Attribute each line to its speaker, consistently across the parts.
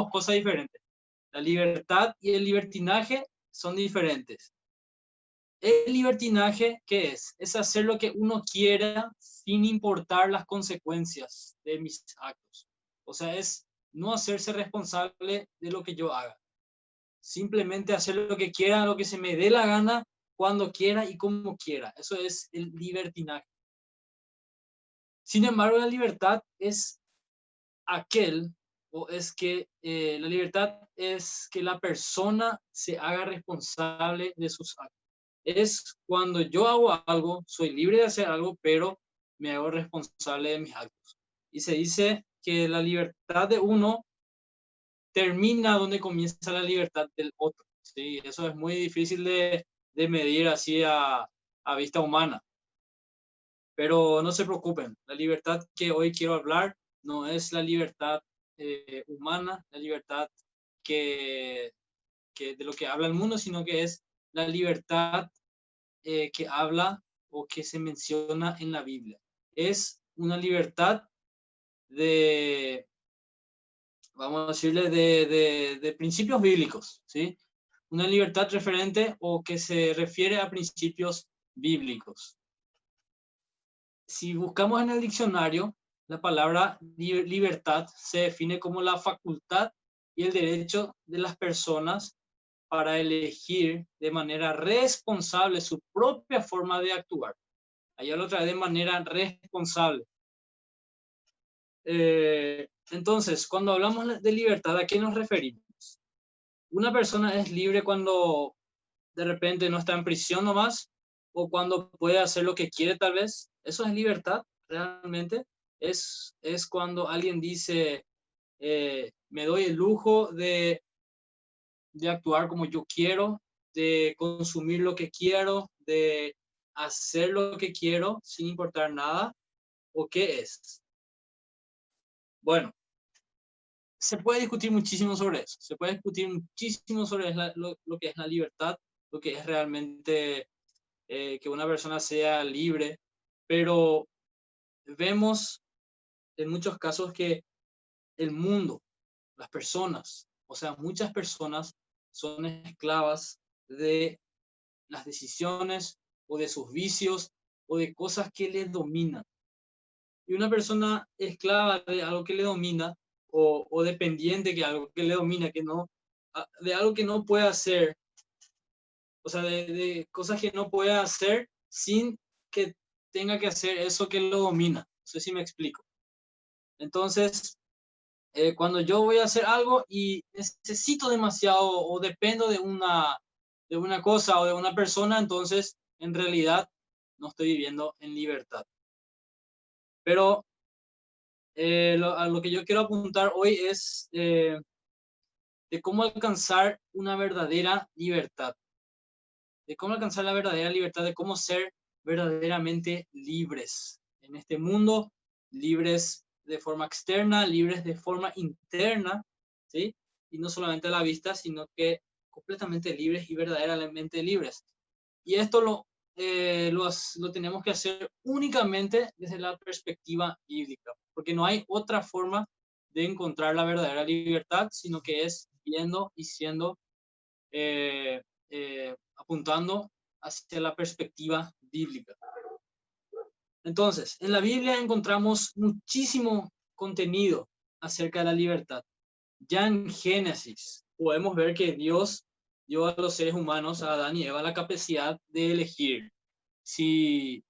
Speaker 1: cosas diferentes. La libertad y el libertinaje son diferentes. El libertinaje, ¿qué es? Es hacer lo que uno quiera sin importar las consecuencias de mis actos. O sea, es no hacerse responsable de lo que yo haga. Simplemente hacer lo que quiera, lo que se me dé la gana, cuando quiera y como quiera. Eso es el libertinaje. Sin embargo, la libertad es aquel, o es que la libertad es que la persona se haga responsable de sus actos. Es cuando yo hago algo, soy libre de hacer algo, pero me hago responsable de mis actos. Y se dice que la libertad de uno termina donde comienza la libertad del otro. ¿Sí? Eso es muy difícil de medir así a vista humana. Pero no se preocupen, la libertad que hoy quiero hablar no es la libertad humana, la libertad que, que de lo que habla el mundo, sino que es la libertad que habla o que se menciona en la Biblia. Es una libertad de, vamos a decirle, de principios bíblicos, ¿sí? Una libertad referente o que se refiere a principios bíblicos. Si buscamos en el diccionario, la palabra libertad se define como la facultad y el derecho de las personas para elegir de manera responsable su propia forma de actuar. Allá lo trae de manera responsable. Entonces, cuando hablamos de libertad, ¿a qué nos referimos? Una persona es libre cuando de repente no está en prisión nomás, o cuando puede hacer lo que quiere tal vez. Eso es libertad, realmente. Es cuando alguien dice, me doy el lujo de actuar como yo quiero, de consumir lo que quiero, de hacer lo que quiero sin importar nada, ¿o qué es? Bueno, se puede discutir muchísimo sobre eso, se puede discutir muchísimo sobre lo que es la libertad, lo que es realmente que una persona sea libre, pero vemos en muchos casos que el mundo, las personas, o sea, muchas personas son esclavas de las decisiones o de sus vicios o de cosas que le dominan. Y una persona esclava de algo que le domina o dependiente de algo que le domina, que no, de algo que no puede hacer, o sea, de cosas que no puede hacer sin que tenga que hacer eso que lo domina. No sé si me explico. Entonces, cuando yo voy a hacer algo y necesito demasiado o dependo de una cosa o de una persona, entonces en realidad no estoy viviendo en libertad. Pero a lo que yo quiero apuntar hoy es de cómo alcanzar una verdadera libertad, de cómo alcanzar la verdadera libertad, de cómo ser verdaderamente libres en este mundo, libres de forma externa, libres de forma interna, ¿sí? Y no solamente a la vista, sino que completamente libres y verdaderamente libres. Y esto lo tenemos que hacer únicamente desde la perspectiva bíblica, porque no hay otra forma de encontrar la verdadera libertad, sino que es viendo y siendo apuntando hacia la perspectiva bíblica. Entonces, en la Biblia encontramos muchísimo contenido acerca de la libertad. Ya en Génesis podemos ver que Dios dio a los seres humanos, a Adán y Eva, la capacidad de elegir. Si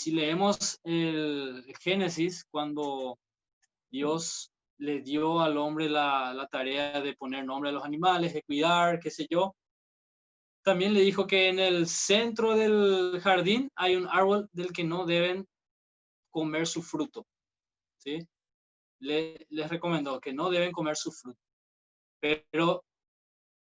Speaker 1: leemos el Génesis, cuando Dios le dio al hombre la tarea de poner nombre a los animales, de cuidar, qué sé yo, también le dijo que en el centro del jardín hay un árbol del que no deben comer su fruto, ¿sí? Les recomendó que no deben comer su fruto. Pero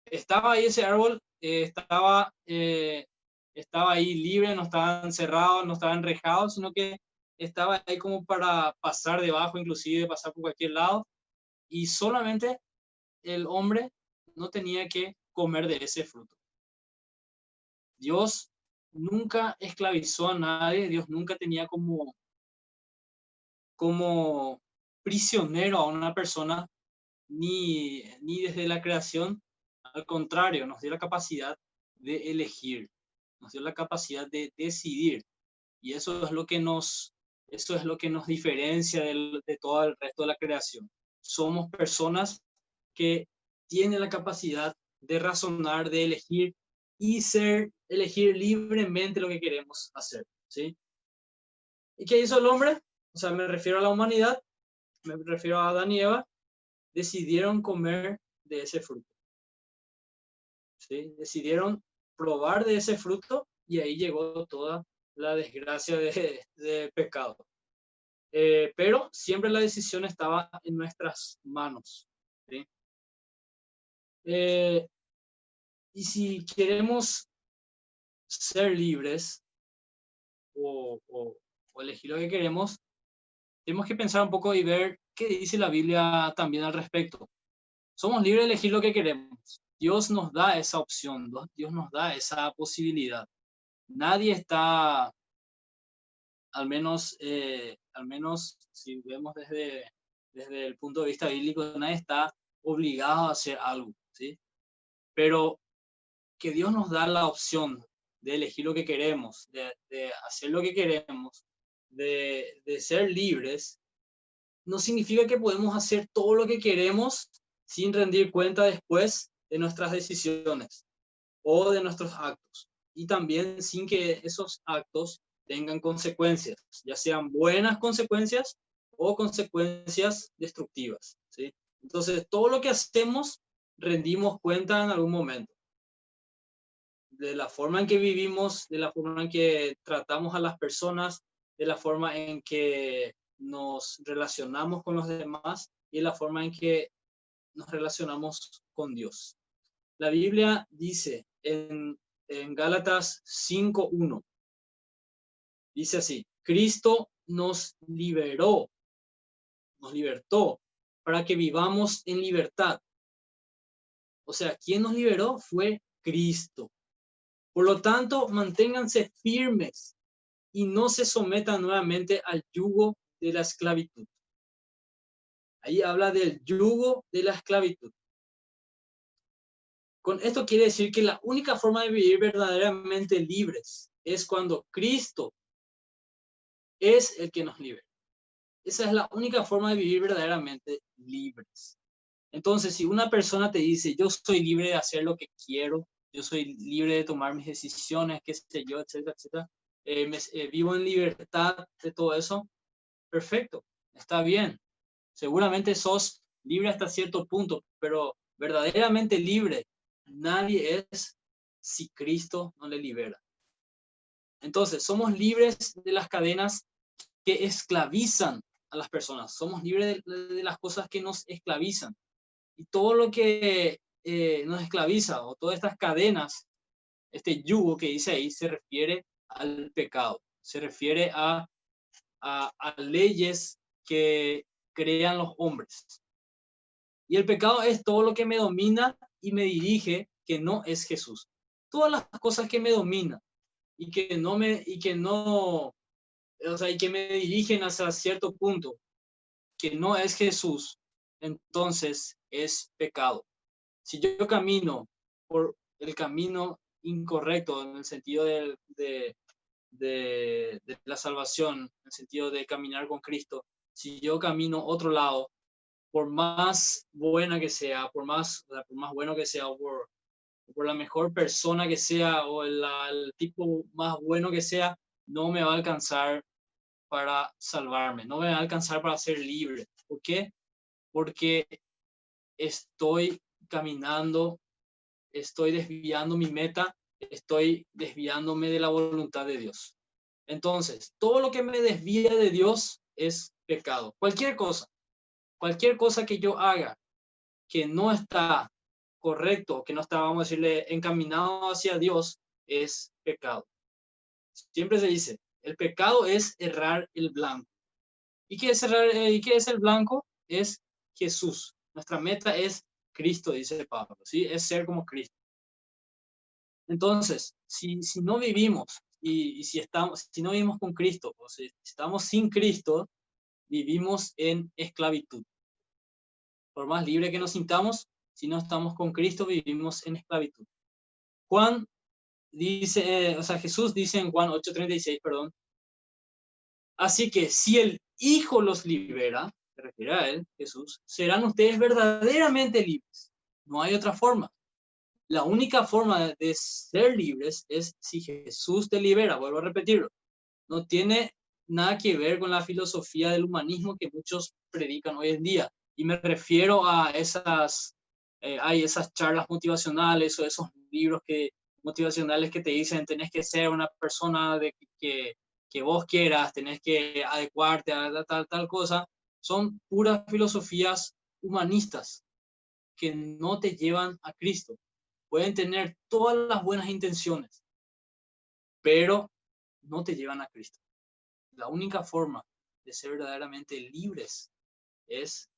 Speaker 1: estaba ahí ese árbol, estaba ahí libre, no estaba encerrado, no estaba enrejado, sino que estaba ahí como para pasar debajo, inclusive pasar por cualquier lado, y solamente el hombre no tenía que comer de ese fruto. Dios nunca esclavizó a nadie, Dios nunca tenía como prisionero a una persona, ni desde la creación. Al contrario, nos dio la capacidad de elegir, nos dio la capacidad de decidir. Y eso es lo que nos diferencia de todo el resto de la creación. Somos personas que tienen la capacidad de razonar, de elegir y elegir libremente lo que queremos hacer, ¿sí? ¿Y qué hizo el hombre? O sea, me refiero a la humanidad, me refiero a Adán y Eva, decidieron comer de ese fruto, ¿sí? Decidieron probar de ese fruto y ahí llegó toda la desgracia de pecado. Pero siempre la decisión estaba en nuestras manos, ¿sí? Eh, y si queremos ser libres o elegir lo que queremos, tenemos que pensar un poco y ver qué dice la Biblia también al respecto. Somos libres de elegir lo que queremos. Dios nos da esa opción, Dios nos da esa posibilidad. Nadie está, al menos si vemos desde el punto de vista bíblico, nadie está obligado a hacer algo, ¿sí? Pero que Dios nos da la opción de elegir lo que queremos, de hacer lo que queremos, de ser libres, no significa que podemos hacer todo lo que queremos sin rendir cuenta después de nuestras decisiones o de nuestros actos. Y también sin que esos actos tengan consecuencias, ya sean buenas consecuencias o consecuencias destructivas, ¿sí? Entonces, todo lo que hacemos rendimos cuenta en algún momento. De la forma en que vivimos, de la forma en que tratamos a las personas, de la forma en que nos relacionamos con los demás y de la forma en que nos relacionamos con Dios. La Biblia dice en Gálatas 5:1, dice así: Cristo nos libertó para que vivamos en libertad. O sea, ¿quién nos liberó? Fue Cristo. Por lo tanto, manténganse firmes y no se sometan nuevamente al yugo de la esclavitud. Ahí habla del yugo de la esclavitud. Con esto quiere decir que la única forma de vivir verdaderamente libres es cuando Cristo es el que nos libera. Esa es la única forma de vivir verdaderamente libres. Entonces, si una persona te dice, yo soy libre de hacer lo que quiero, yo soy libre de tomar mis decisiones, qué sé yo, etcétera, etcétera, vivo en libertad de todo eso, perfecto, está bien. Seguramente sos libre hasta cierto punto, pero verdaderamente libre nadie es si Cristo no le libera. Entonces, somos libres de las cadenas que esclavizan a las personas, somos libres de las cosas que nos esclavizan. Y todo lo que nos esclaviza o todas estas cadenas, este yugo que dice ahí, se refiere al pecado, se refiere a leyes que crean los hombres. Y el pecado es todo lo que me domina y me dirige, que no es Jesús. Todas las cosas que me dominan y que no, o sea, y que me dirigen hacia cierto punto, que no es Jesús, entonces es pecado. Si yo camino por el camino incorrecto, en el sentido de la salvación, en el sentido de caminar con Cristo, si yo camino otro lado, por más buena que sea, por más bueno que sea, o por la mejor persona que sea, o el tipo más bueno que sea, no me va a alcanzar para salvarme, no me va a alcanzar para ser libre. ¿Por qué? Porque estoy caminando, estoy desviando mi meta, estoy desviándome de la voluntad de Dios. Entonces, todo lo que me desvía de Dios es pecado. Cualquier cosa que yo haga que no está correcto, que no está, vamos a decirle, encaminado hacia Dios, es pecado. Siempre se dice, el pecado es errar el blanco. ¿Y qué es y qué es el blanco? Es Jesús. Nuestra meta es Cristo, dice Pablo, ¿sí? Es ser como Cristo. Entonces, si no vivimos y si no vivimos con Cristo, o si estamos sin Cristo, vivimos en esclavitud. Por más libre que nos sintamos, si no estamos con Cristo, vivimos en esclavitud. Juan dice, o sea, Jesús dice en Juan 8:36, perdón, así que si el Hijo los libera, se refiere a él, Jesús, serán ustedes verdaderamente libres. No hay otra forma. La única forma de ser libres es si Jesús te libera, vuelvo a repetirlo. No tiene nada que ver con la filosofía del humanismo que muchos predican hoy en día. Y me refiero a hay esas charlas motivacionales o esos libros motivacionales que te dicen tenés que ser una persona que vos quieras, tenés que adecuarte a tal cosa. Son puras filosofías humanistas que no te llevan a Cristo. Pueden tener todas las buenas intenciones, pero no te llevan a Cristo. La única forma de ser verdaderamente libres es,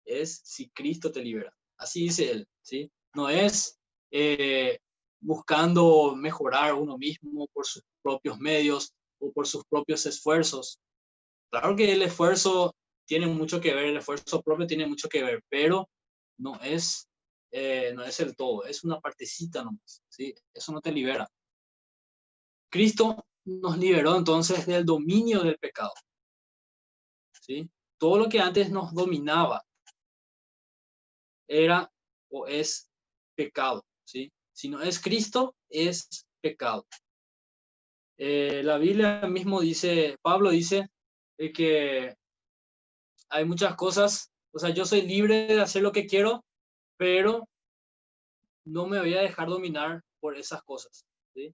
Speaker 1: es si Cristo te libera. Así dice él, ¿sí? No es buscando mejorar uno mismo por sus propios medios o por sus propios esfuerzos. Claro que el esfuerzo tiene mucho que ver, el esfuerzo propio tiene mucho que ver, pero no es, no es el todo, es una partecita nomás, ¿sí? Eso no te libera. Cristo nos liberó entonces del dominio del pecado, ¿sí? Todo lo que antes nos dominaba era o es pecado, ¿sí? Si no es Cristo, es pecado. La Biblia mismo dice, Pablo dice que hay muchas cosas, o sea, yo soy libre de hacer lo que quiero, pero no me voy a dejar dominar por esas cosas, ¿sí?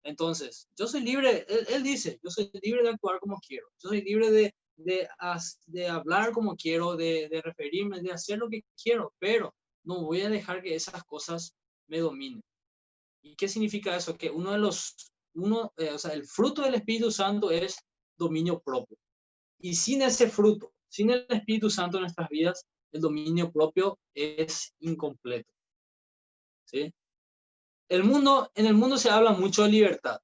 Speaker 1: Entonces, yo soy libre, él dice, yo soy libre de actuar como quiero, yo soy libre de hablar como quiero, de referirme, de hacer lo que quiero, pero no voy a dejar que esas cosas me dominen. ¿Y qué significa eso? Que o sea, el fruto del Espíritu Santo es dominio propio. Y sin ese fruto, sin el Espíritu Santo en nuestras vidas, el dominio propio es incompleto, ¿sí? En el mundo se habla mucho de libertad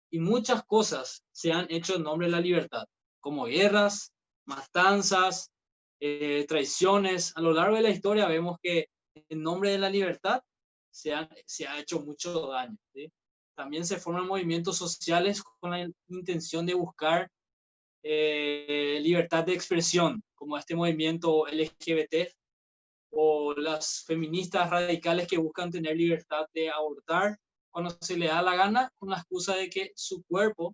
Speaker 1: y muchas cosas se han hecho en nombre de la libertad, como guerras, matanzas, traiciones. A lo largo de la historia vemos que en nombre de la libertad se ha hecho mucho daño, ¿sí? También se forman movimientos sociales con la intención de buscar libertad de expresión, como este movimiento LGBT o las feministas radicales que buscan tener libertad de abortar cuando se le da la gana, con la excusa de que su cuerpo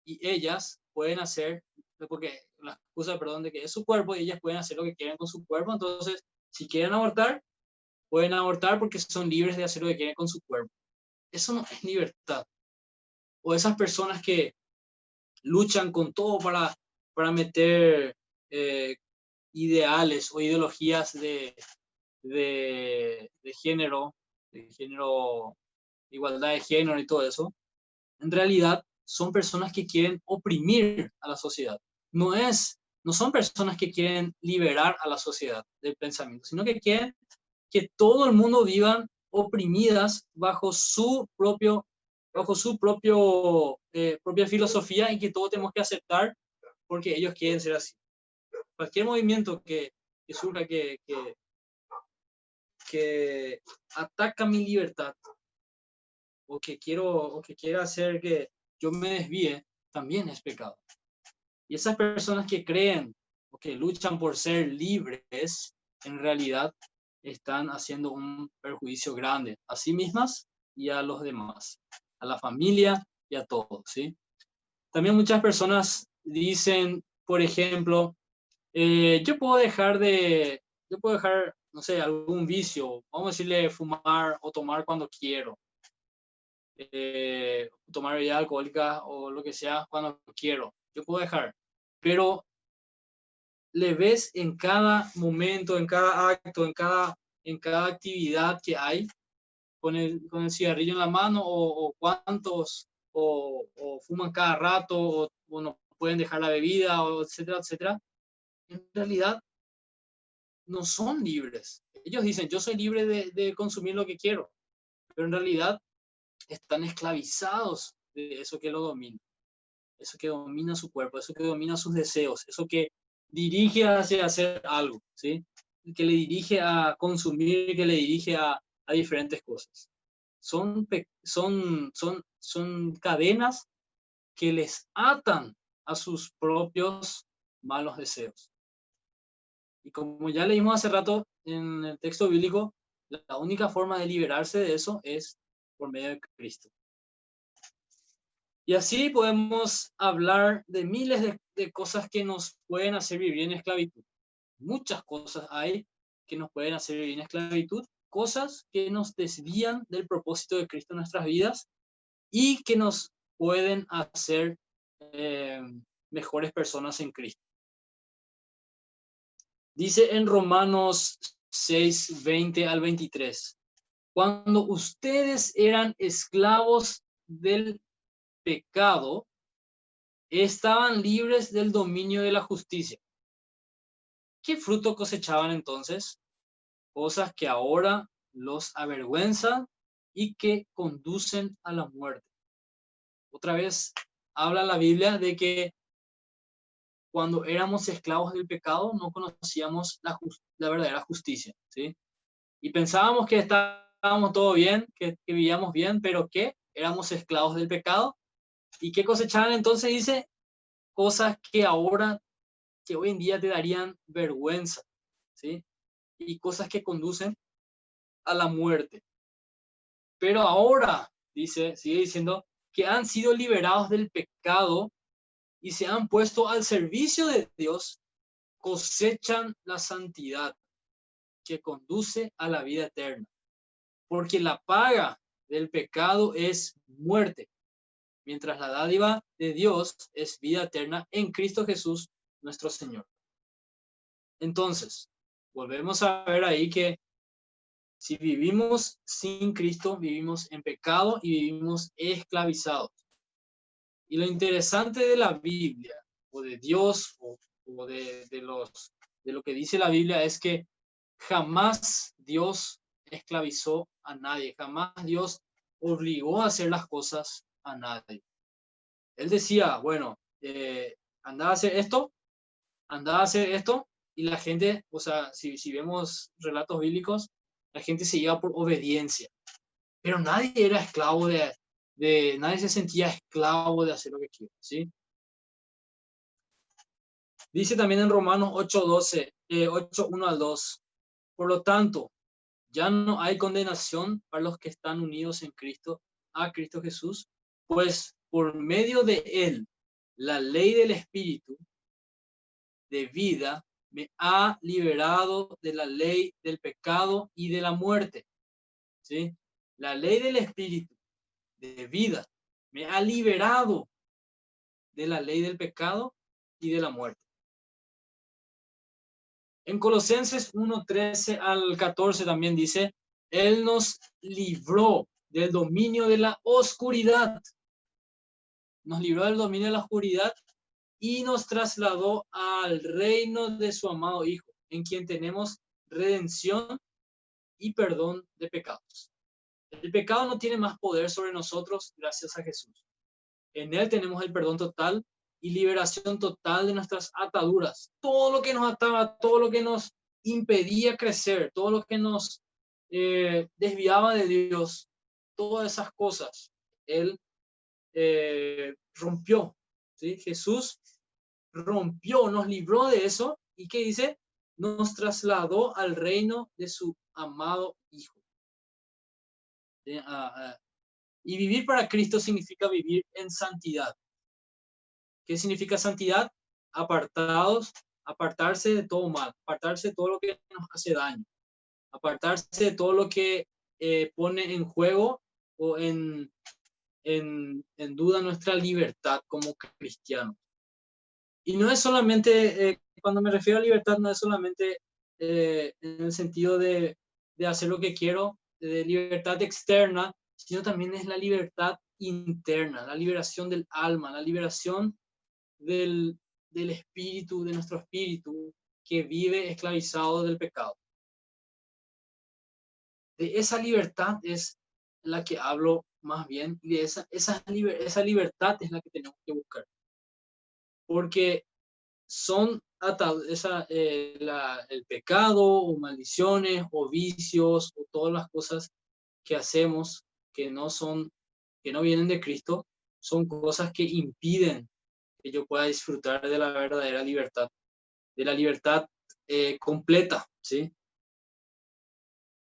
Speaker 1: y ellas pueden hacer, porque la excusa, perdón, de que es su cuerpo y ellas pueden hacer lo que quieren con su cuerpo, entonces si quieren abortar, pueden abortar porque son libres de hacer lo que quieren con su cuerpo. Eso no es libertad. O esas personas que luchan con todo para meter eh, ideales o ideologías de género, igualdad de género y todo eso, en realidad son personas que quieren oprimir a la sociedad. No son personas que quieren liberar a la sociedad del pensamiento, sino que quieren que todo el mundo vivan oprimidas bajo su propia filosofía y que todos tenemos que aceptar porque ellos quieren ser así. Cualquier movimiento que surja que ataca mi libertad o que quiera hacer que yo me desvíe, también es pecado. Y esas personas que creen o que luchan por ser libres, en realidad están haciendo un perjuicio grande a sí mismas y a los demás, a la familia y a todos, ¿sí? También muchas personas dicen, por ejemplo, yo puedo dejar, no sé, algún vicio, vamos a decirle fumar o tomar cuando quiero, tomar bebida alcohólica o lo que sea cuando quiero, yo puedo dejar, pero le ves en cada momento, en cada acto, en cada actividad que hay, con el cigarrillo en la mano, o cuántos, o fuman cada rato, o no pueden dejar la bebida, o etcétera, etcétera. En realidad, no son libres. Ellos dicen, yo soy libre de consumir lo que quiero, pero en realidad están esclavizados de eso que lo domina, eso que domina su cuerpo, eso que domina sus deseos, eso que dirige hacia hacer algo, ¿sí? Que le dirige a consumir, que le dirige a diferentes cosas. Son cadenas que les atan a sus propios malos deseos. Y como ya leímos hace rato en el texto bíblico, la única forma de liberarse de eso es por medio de Cristo. Y así podemos hablar de miles de cosas que nos pueden hacer vivir en esclavitud. Muchas cosas hay que nos pueden hacer vivir en esclavitud, cosas que nos desvían del propósito de Cristo en nuestras vidas y que nos pueden hacer eh, mejores personas en Cristo. Dice en Romanos 6, 20 al 23, cuando ustedes eran esclavos del pecado, estaban libres del dominio de la justicia. ¿Qué fruto cosechaban entonces? Cosas que ahora los avergüenzan y que conducen a la muerte. Otra vez habla la Biblia de que cuando éramos esclavos del pecado no conocíamos la verdadera justicia, ¿sí? Y pensábamos que estábamos todo bien, que vivíamos bien, pero que éramos esclavos del pecado. ¿Y qué cosechaban entonces? Dice, cosas que hoy en día te darían vergüenza, ¿sí? Y cosas que conducen a la muerte. Pero ahora, sigue diciendo, que han sido liberados del pecado y se han puesto al servicio de Dios, cosechan la santidad que conduce a la vida eterna. Porque la paga del pecado es muerte, mientras la dádiva de Dios es vida eterna en Cristo Jesús, nuestro Señor. Entonces, volvemos a ver ahí que si vivimos sin Cristo, vivimos en pecado y vivimos esclavizados. Y lo interesante de la Biblia, o de Dios, o de lo que dice la Biblia, es que jamás Dios esclavizó a nadie, jamás Dios obligó a hacer las cosas a nadie. Él decía, bueno, anda a hacer esto, anda a hacer esto, y la gente, o sea, si vemos relatos bíblicos, la gente se iba por obediencia, pero nadie era esclavo nadie se sentía esclavo de hacer lo que quiere, ¿sí? Dice también en Romanos 8:12, 8:1 al 2, por lo tanto, ya no hay condenación para los que están unidos en Cristo, a Cristo Jesús, pues por medio de él, la ley del Espíritu de vida me ha liberado de la ley del pecado y de la muerte. ¿Sí? La ley del Espíritu de vida me ha liberado de la ley del pecado y de la muerte. En Colosenses 1:13 al 14 también dice, Él nos libró del dominio de la oscuridad. Nos libró del dominio de la oscuridad y nos trasladó al reino de su amado Hijo, en quien tenemos redención y perdón de pecados. El pecado no tiene más poder sobre nosotros gracias a Jesús. En Él tenemos el perdón total y liberación total de nuestras ataduras. Todo lo que nos ataba, todo lo que nos impedía crecer, todo lo que nos desviaba de Dios, todas esas cosas, Él rompió. ¿Sí? Jesús rompió, nos libró de eso y ¿qué dice? Nos trasladó al reino de su amado Hijo. Y vivir para Cristo significa vivir en santidad. ¿Qué significa santidad? Apartarse de todo mal, apartarse de todo lo que nos hace daño, apartarse de todo lo que pone en juego o en duda nuestra libertad como cristianos. Y no es solamente, cuando me refiero a libertad, no es solamente en el sentido de hacer lo que quiero, de libertad externa, sino también es la libertad interna, la liberación del alma, la liberación del espíritu, de nuestro espíritu que vive esclavizado del pecado. De esa libertad es la que hablo más bien, y de esa libertad es la que tenemos que buscar. Porque son el pecado o maldiciones o vicios o todas las cosas que hacemos que no son, que no vienen de Cristo, son cosas que impiden que yo pueda disfrutar de la verdadera libertad, de la libertad completa, ¿sí?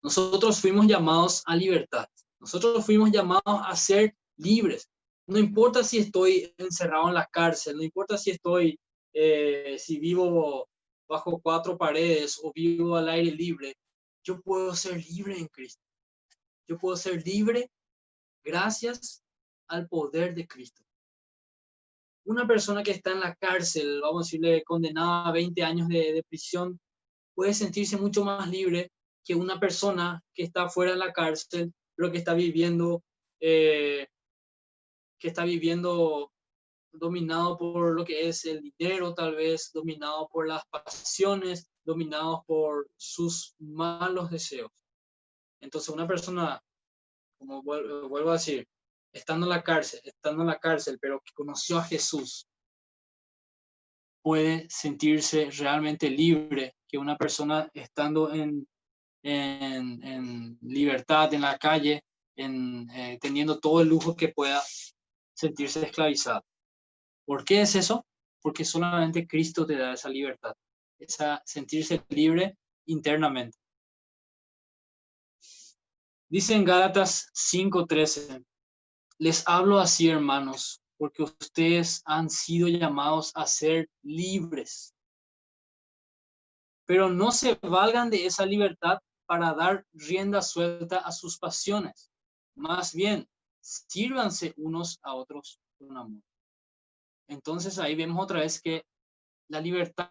Speaker 1: Nosotros fuimos llamados a libertad. Nosotros fuimos llamados a ser libres. No importa si estoy encerrado en la cárcel, no importa si estoy, si vivo bajo cuatro paredes o vivo al aire libre, yo puedo ser libre en Cristo. Yo puedo ser libre gracias al poder de Cristo. Una persona que está en la cárcel, vamos a decirle, condenada a 20 años de prisión, puede sentirse mucho más libre que una persona que está fuera de la cárcel, pero que está viviendo dominado por lo que es el dinero, tal vez dominado por las pasiones, dominados por sus malos deseos. Entonces, una persona, como vuelvo a decir, estando en la cárcel, pero que conoció a Jesús, puede sentirse realmente libre que una persona estando en libertad en la calle, teniendo todo el lujo que pueda, sentirse esclavizado. ¿Por qué es eso? Porque solamente Cristo te da esa libertad, esa sentirse libre internamente. Dice en Gálatas 5:13, les hablo así, hermanos, porque ustedes han sido llamados a ser libres, pero no se valgan de esa libertad para dar rienda suelta a sus pasiones. Más bien, sírvanse unos a otros con amor. Entonces ahí vemos otra vez que la libertad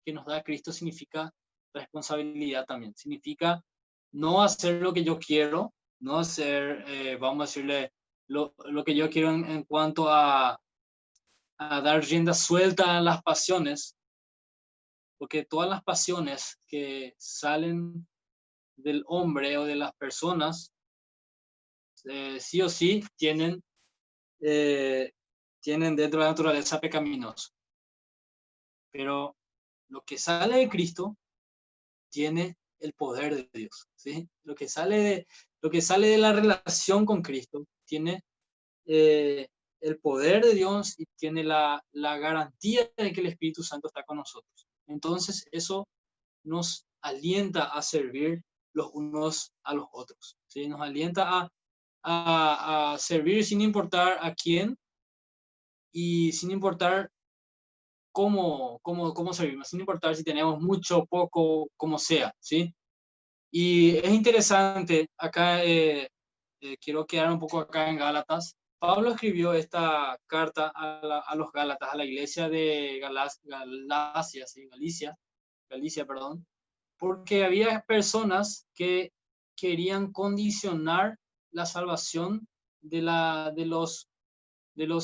Speaker 1: que nos da Cristo significa responsabilidad también. Significa no hacer lo que yo quiero, no hacer, vamos a decirle, lo que yo quiero en cuanto a dar rienda suelta a las pasiones, porque todas las pasiones que salen del hombre o de las personas, sí o sí eh, tienen dentro de la naturaleza pecaminosa. Pero lo que sale de Cristo tiene el poder de Dios, ¿sí? Lo que sale de la relación con Cristo tiene el poder de Dios y tiene la garantía de que el Espíritu Santo está con nosotros. Entonces, eso nos alienta a servir los unos a los otros, ¿sí? Nos alienta a servir sin importar a quién y sin importar cómo servimos, sin importar si tenemos mucho o poco, como sea, ¿sí? Y es interesante, acá quiero quedar un poco acá en Gálatas. Pablo escribió esta carta a los Gálatas, a la iglesia de Galacia, ¿sí? Galicia, perdón, porque había personas que querían condicionar la salvación de los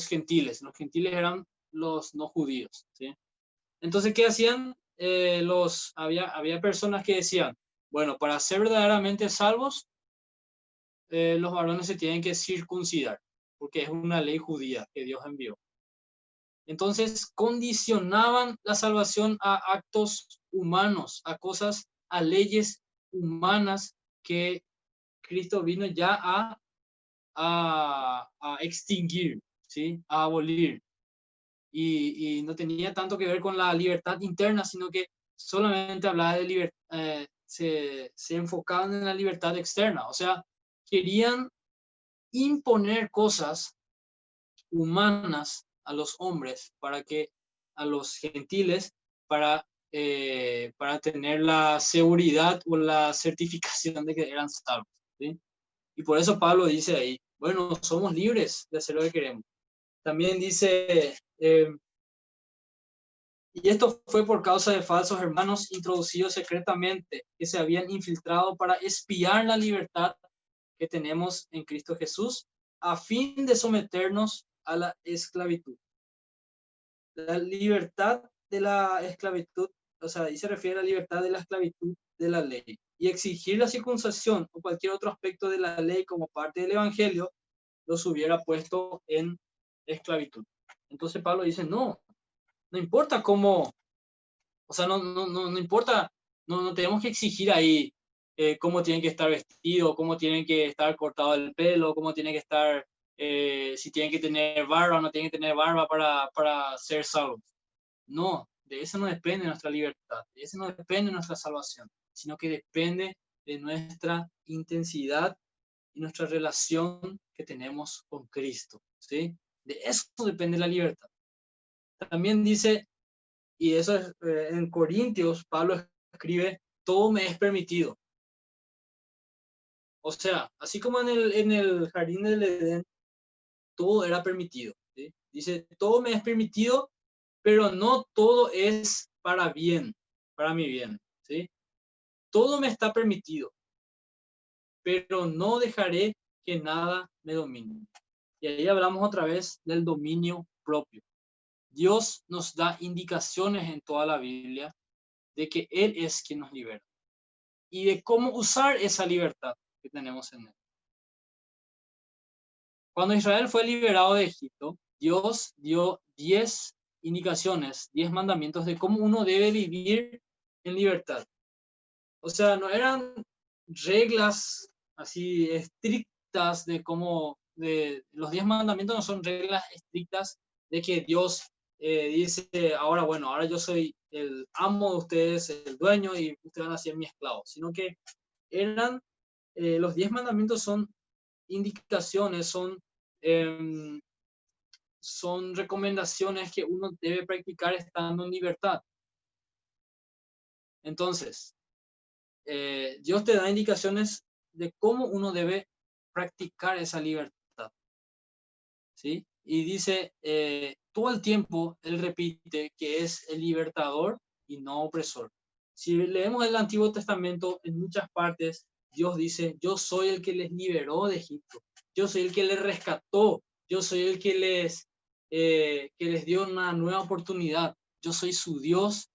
Speaker 1: gentiles. Los gentiles eran los no judíos, ¿sí? Entonces, ¿qué hacían? Había personas que decían, bueno, para ser verdaderamente salvos, los varones se tienen que circuncidar, porque es una ley judía que Dios envió. Entonces, condicionaban la salvación a actos humanos, a cosas, a leyes humanas que Cristo vino ya a extinguir, ¿sí? A abolir. Y no tenía tanto que ver con la libertad interna, sino que solamente hablaba de libertad, se enfocaban en la libertad externa, o sea, querían imponer cosas humanas a los hombres, a los gentiles, para tener la seguridad o la certificación de que eran salvos, ¿sí? Y por eso Pablo dice ahí, bueno, somos libres de hacer lo que queremos. También dice, y esto fue por causa de falsos hermanos introducidos secretamente, que se habían infiltrado para espiar la libertad que tenemos en Cristo Jesús, a fin de someternos a la esclavitud. La libertad de la esclavitud, o sea, ahí se refiere a la libertad de la esclavitud de la ley. Y exigir la circuncisión o cualquier otro aspecto de la ley como parte del Evangelio, los hubiera puesto en esclavitud. Entonces Pablo dice, no importa O sea, no importa, no tenemos que exigir ahí cómo tienen que estar vestidos, cómo tienen que estar cortado el pelo, cómo tienen que estar, si tienen que tener barba o no tienen que tener barba para ser salvos. No, de eso no depende nuestra libertad, de eso no depende nuestra salvación, sino que depende de nuestra intensidad y nuestra relación que tenemos con Cristo, ¿sí? De eso depende la libertad. También dice, y eso es en Corintios, Pablo escribe, todo me es permitido. O sea, así como en el jardín del Edén, todo era permitido, ¿sí? Dice, todo me es permitido, pero no todo es para bien, para mi bien, ¿sí? Todo me está permitido, pero no dejaré que nada me domine. Y ahí hablamos otra vez del dominio propio. Dios nos da indicaciones en toda la Biblia de que Él es quien nos libera y de cómo usar esa libertad que tenemos en Él. Cuando Israel fue liberado de Egipto, Dios dio 10 indicaciones, 10 mandamientos de cómo uno debe vivir en libertad. O sea, no eran reglas así estrictas de cómo, de los 10 mandamientos no son reglas estrictas de que Dios dice, ahora bueno, ahora yo soy el amo de ustedes, el dueño y ustedes van a ser mi esclavo, sino que eran, los 10 mandamientos son indicaciones, eh, son recomendaciones que uno debe practicar estando en libertad. Entonces, Dios te da indicaciones de cómo uno debe practicar esa libertad, ¿sí? Y dice, todo el tiempo, él repite que es el libertador y no opresor. Si leemos el Antiguo Testamento, en muchas partes, Dios dice, yo soy el que les liberó de Egipto, yo soy el que les rescató, yo soy el que les dio una nueva oportunidad, yo soy su Dios,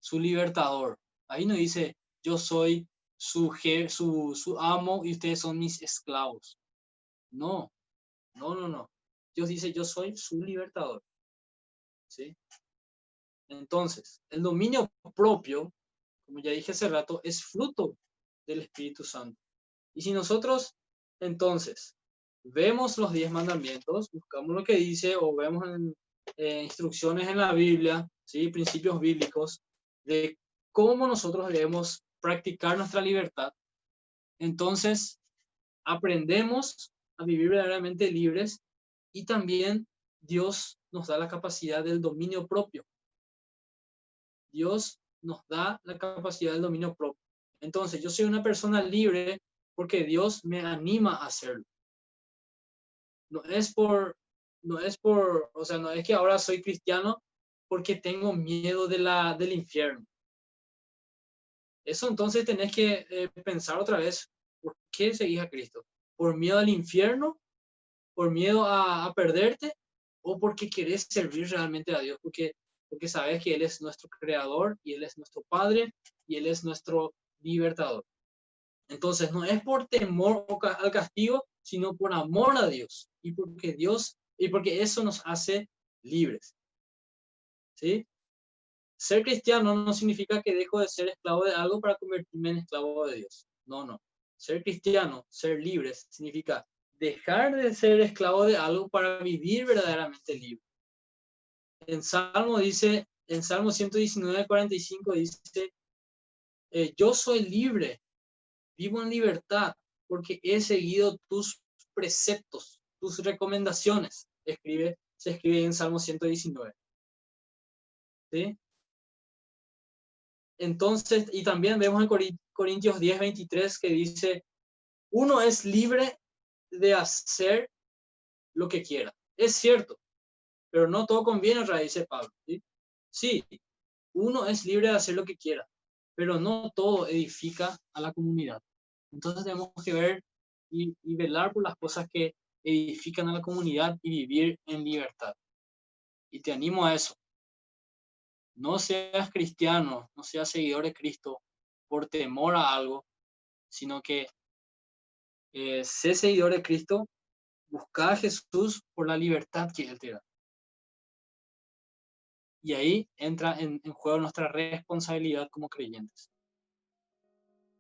Speaker 1: su libertador. Ahí no dice, yo soy su amo y ustedes son mis esclavos. No, no. Dios dice, yo soy su libertador. ¿Sí? Entonces, el dominio propio, como ya dije hace rato, es fruto del Espíritu Santo. Y si nosotros, entonces, vemos los 10 mandamientos, buscamos lo que dice o vemos en, instrucciones en la Biblia, ¿sí? Principios bíblicos, de cómo nosotros debemos practicar nuestra libertad, entonces aprendemos a vivir verdaderamente libres y también Dios nos da la capacidad del dominio propio. Dios nos da la capacidad del dominio propio. Entonces, yo soy una persona libre porque Dios me anima a hacerlo. No es por, o sea, no es que ahora soy cristiano porque tengo miedo del infierno. Eso entonces tenés que pensar otra vez, ¿por qué seguís a Cristo? ¿Por miedo al infierno? ¿Por miedo a perderte? ¿O porque querés servir realmente a Dios? Porque sabes que Él es nuestro creador y Él es nuestro Padre y Él es nuestro libertador. Entonces, no es por temor al castigo, sino por amor a Dios y porque eso nos hace libres. ¿Sí? Ser cristiano no significa que dejo de ser esclavo de algo para convertirme en esclavo de Dios. No. Ser cristiano, ser libre, significa dejar de ser esclavo de algo para vivir verdaderamente libre. En Salmo 119, 45 dice, yo soy libre, vivo en libertad, porque he seguido tus preceptos, tus recomendaciones. Se escribe en Salmo 119. ¿Sí? Entonces, y también vemos en Corintios 10, 23 que dice, uno es libre de hacer lo que quiera. Es cierto, pero no todo conviene, dice Pablo. ¿Sí? Sí, uno es libre de hacer lo que quiera, pero no todo edifica a la comunidad. Entonces tenemos que ver y velar por las cosas que edifican a la comunidad y vivir en libertad. Y te animo a eso. No seas cristiano, no seas seguidor de Cristo por temor a algo, sino que sé seguidor de Cristo, busca a Jesús por la libertad que Él te da. Y ahí entra en juego nuestra responsabilidad como creyentes.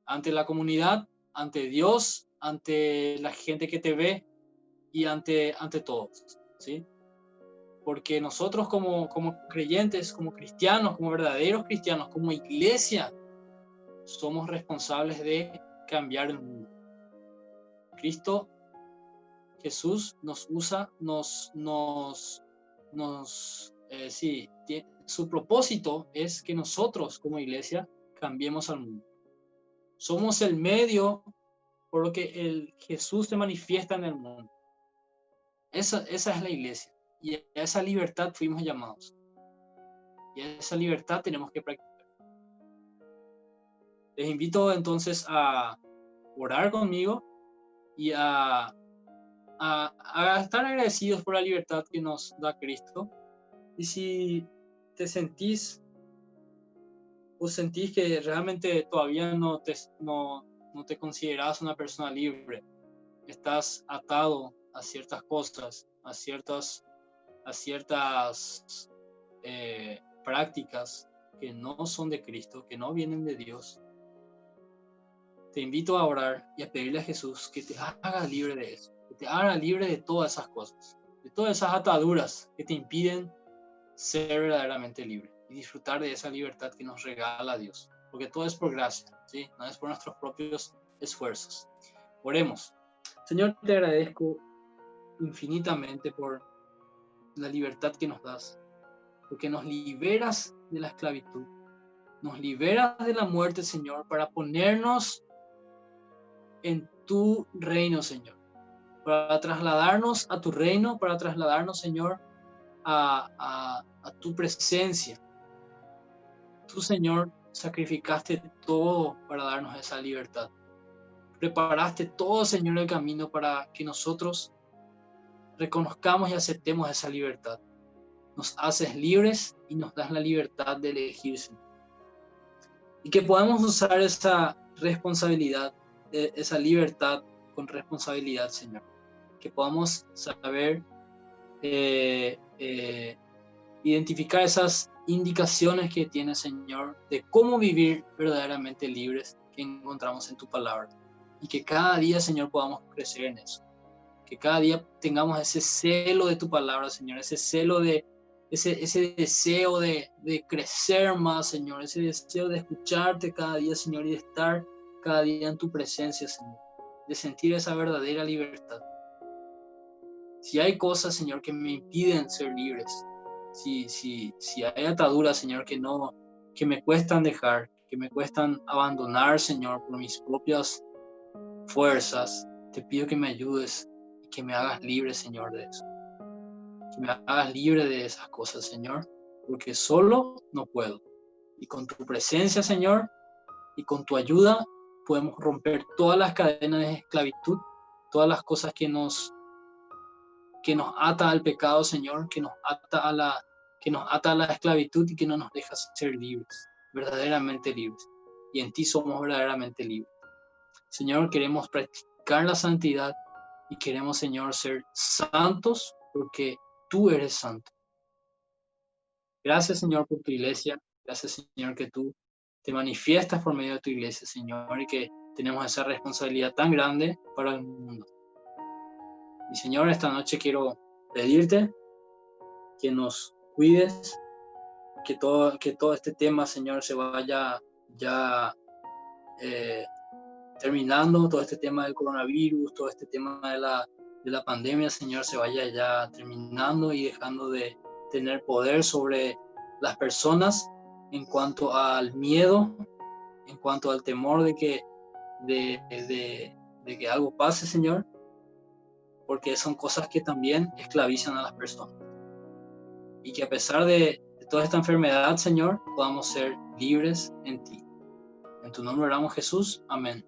Speaker 1: Ante la comunidad, ante Dios, ante la gente que te ve y ante todos, ¿sí? Porque nosotros como creyentes, como cristianos, como verdaderos cristianos, como iglesia, somos responsables de cambiar el mundo. Cristo Jesús nos usa, sí, su propósito es que nosotros como iglesia cambiemos al mundo. Somos el medio por lo que el Jesús se manifiesta en el mundo. Esa es la iglesia. Y a esa libertad fuimos llamados. Y a esa libertad tenemos que practicar. Les invito entonces a orar conmigo y a estar agradecidos por la libertad que nos da Cristo. Y si te sentís o sentís que realmente todavía no te consideras una persona libre, estás atado a ciertas cosas, a ciertas prácticas que no son de Cristo, que no vienen de Dios, te invito a orar y a pedirle a Jesús que te haga libre de eso, que te haga libre de todas esas cosas, de todas esas ataduras que te impiden ser verdaderamente libre y disfrutar de esa libertad que nos regala Dios, porque todo es por gracia, ¿sí? No es por nuestros propios esfuerzos. Oremos. Señor, te agradezco infinitamente por la libertad que nos das, porque nos liberas de la esclavitud, nos liberas de la muerte, Señor, para ponernos en tu reino, Señor, para trasladarnos a tu reino, para trasladarnos, Señor, a tu presencia. Tú, Señor, sacrificaste todo para darnos esa libertad. Preparaste todo, Señor, el camino para que nosotros reconozcamos y aceptemos esa libertad. Nos haces libres y nos das la libertad de elegir, Señor. Y que podamos usar esa responsabilidad, esa libertad con responsabilidad, Señor. Que podamos saber identificar esas indicaciones que tiene, Señor, de cómo vivir verdaderamente libres que encontramos en tu palabra. Y que cada día, Señor, podamos crecer en eso. Que cada día tengamos ese celo de tu palabra, Señor, ese celo ese deseo de crecer más, Señor, ese deseo de escucharte cada día, Señor, y de estar cada día en tu presencia, Señor, de sentir esa verdadera libertad. Si hay cosas, Señor, que me impiden ser libres, si hay ataduras, Señor, que me cuestan dejar, que me cuestan abandonar, Señor, por mis propias fuerzas, te pido que me ayudes y que me hagas libre, Señor, de eso. Que me hagas libre de esas cosas, Señor, porque solo no puedo. Y con tu presencia, Señor, y con tu ayuda, podemos romper todas las cadenas de esclavitud, todas las cosas que nos ata al pecado, Señor, que nos ata a la esclavitud y que no nos deja ser libres, verdaderamente libres. Y en ti somos verdaderamente libres. Señor, queremos practicar la santidad y queremos, Señor, ser santos porque tú eres santo. Gracias, Señor, por tu iglesia. Gracias, Señor, que tú te manifiestas por medio de tu iglesia, Señor, y que tenemos esa responsabilidad tan grande para el mundo. Y, Señor, esta noche quiero pedirte que nos cuides, que todo este tema, Señor, se vaya ya terminando, todo este tema del coronavirus, todo este tema de la pandemia, Señor, se vaya ya terminando y dejando de tener poder sobre las personas en cuanto al miedo, en cuanto al temor de que algo pase, Señor, porque son cosas que también esclavizan a las personas. Y que a pesar de toda esta enfermedad, Señor, podamos ser libres en ti. En tu nombre oramos, Jesús. Amén.